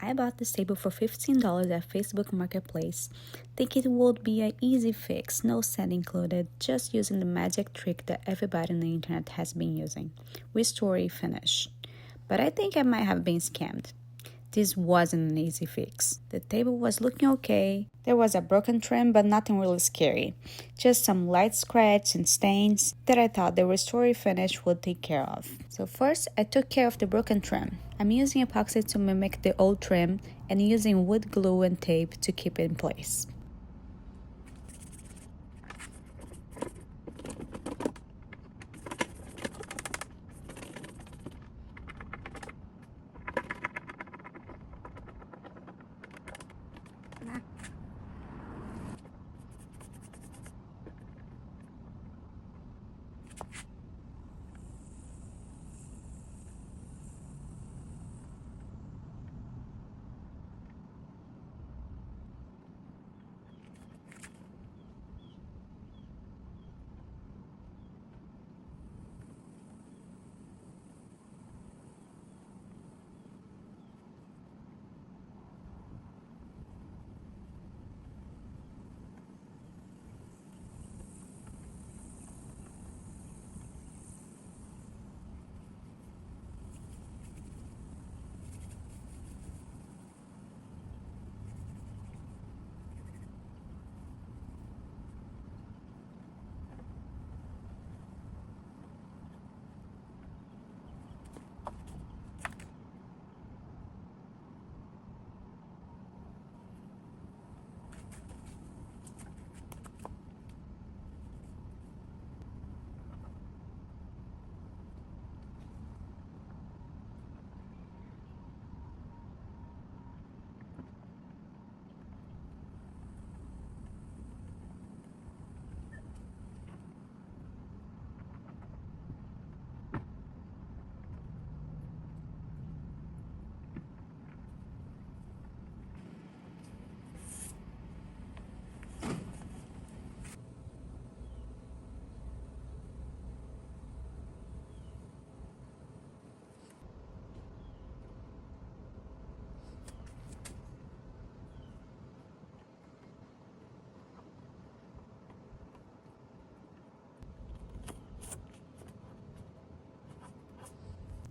I bought this table for $15 at Facebook Marketplace. Think it would be an easy fix, no set included, just using the magic trick that everybody on the internet has been using, Restore Refinish. But I think I might have been scammed. This wasn't an easy fix. The table was looking okay. There was a broken trim, but nothing really scary. Just some light scratches and stains that I thought the Restore Refinish would take care of. So first, I took care of the broken trim. I'm using epoxy to mimic the old trim and using wood glue and tape to keep it in place.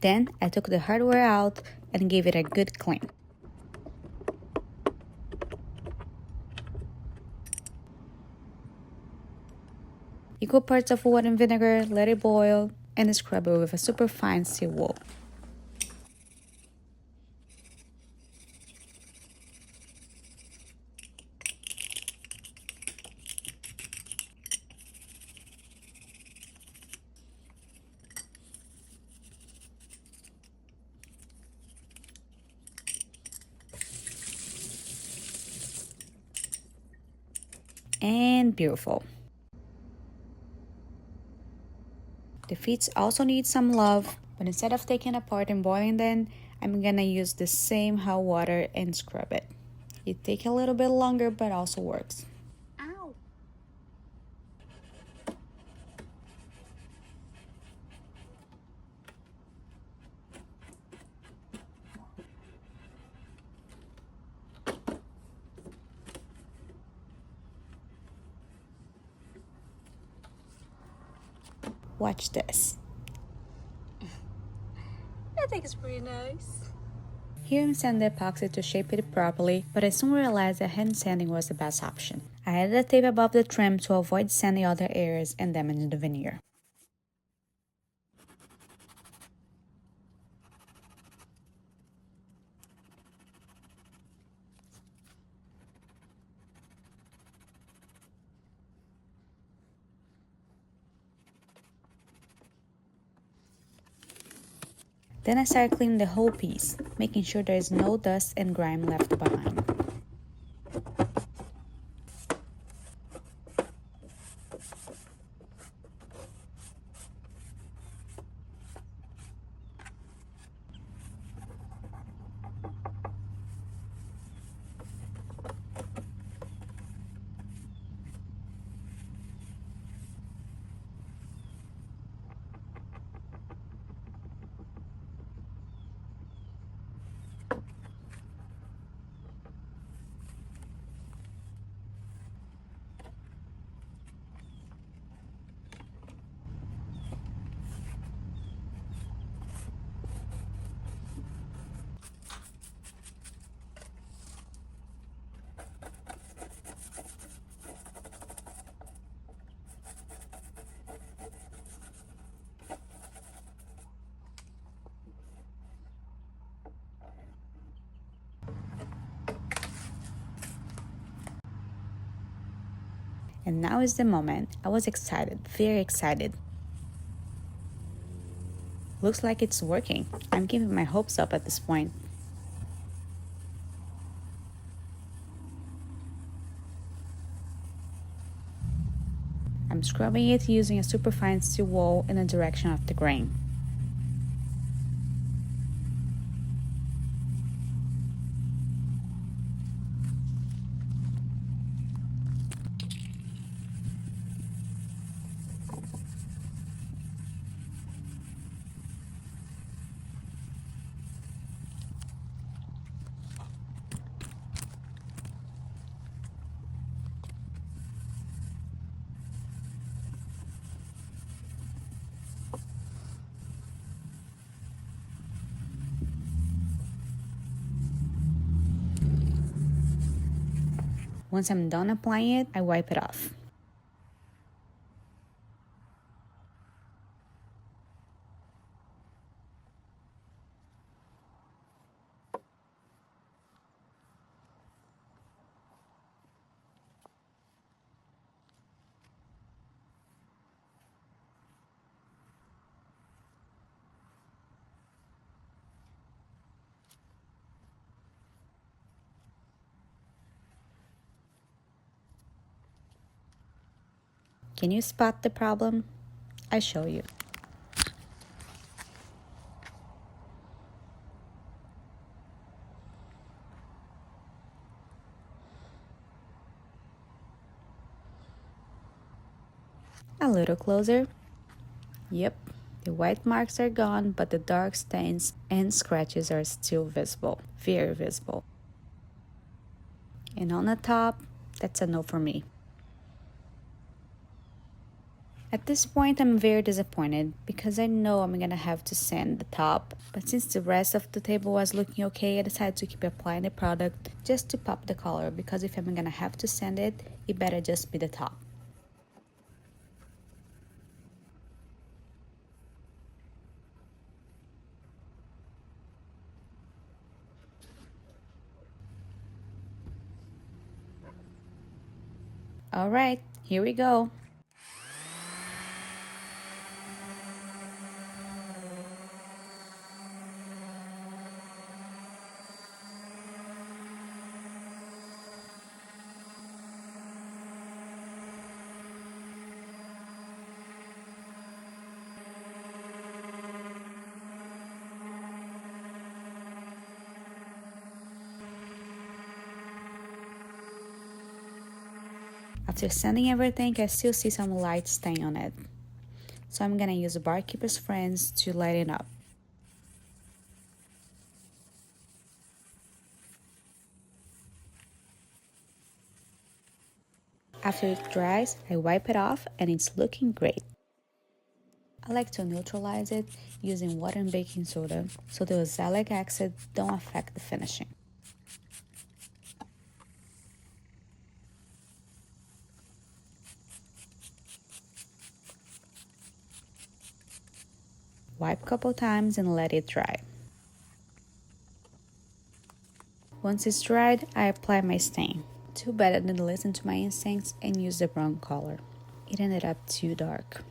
Then I took the hardware out and gave it a good clean. Equal parts of water and vinegar, let it boil, and scrub it with a super fine steel wool. And beautiful. The feet also need some love, but instead of taking apart and boiling them, I'm gonna use the same hot water and scrub it. It takes a little bit longer, but also works. Ow! Watch this. I think it's pretty nice. Here I'm sanding the epoxy to shape it properly, but I soon realized that hand sanding was the best option. I added a tape above the trim to avoid sanding other areas and damaging the veneer. Then I started cleaning the whole piece, making sure there is no dust and grime left behind. And now is the moment. I was excited, very excited. Looks like it's working. I'm giving my hopes up at this point. I'm scrubbing it using a superfine steel wool in the direction of the grain. Once I'm done applying it, I wipe it off. Can you spot the problem? I show you. A little closer. Yep, the white marks are gone, but the dark stains and scratches are still visible, very visible. And on the top, that's a no for me. At this point, I'm very disappointed because I know I'm gonna have to sand the top, but since the rest of the table was looking okay, I decided to keep applying the product just to pop the color, because if I'm gonna have to sand it, it better just be the top. Alright, here we go. After sanding everything, I still see some light stain on it. So I'm gonna use Barkeeper's Friends to lighten up. After it dries, I wipe it off and it's looking great. I like to neutralize it using water and baking soda so the oxalic acid don't affect the finishing. Wipe a couple times and let it dry. Once it's dried, I apply my stain. Too bad I didn't listen to my instincts and use the wrong color. It ended up too dark.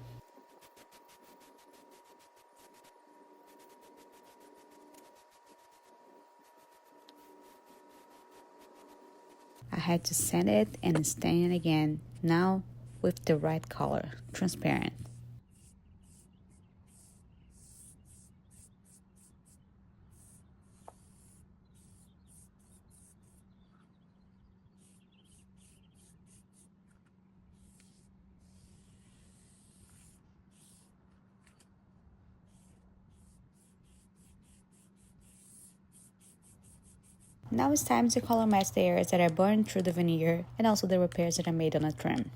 I had to sand it and stain it again, now with the right color, transparent. Now it's time to color match the areas that I burned through the veneer and also the repairs that I made on the trim.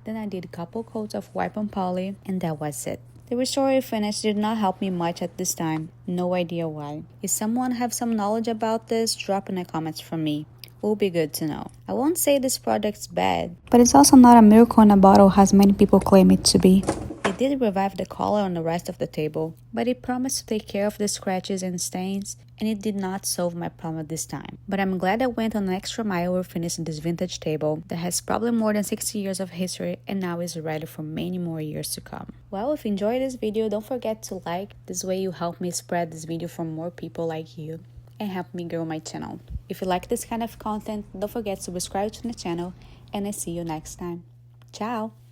Then I did a couple coats of wipe on poly, and that was it. The Restore Refinish did not help me much at this time. No idea why. If someone have some knowledge about this, drop in the comments for me. Will be good to know. I won't say this product's bad, but it's also not a miracle in a bottle as many people claim it to be. It did revive the color on the rest of the table, but it promised to take care of the scratches and stains, and it did not solve my problem this time. But I'm glad I went on an extra mile to finish this vintage table that has probably more than 60 years of history and now is ready for many more years to come. Well, if you enjoyed this video, don't forget to like. This way you help me spread this video for more people like you and help me grow my channel. If you like this kind of content, don't forget to subscribe to the channel, and I see you next time. Ciao!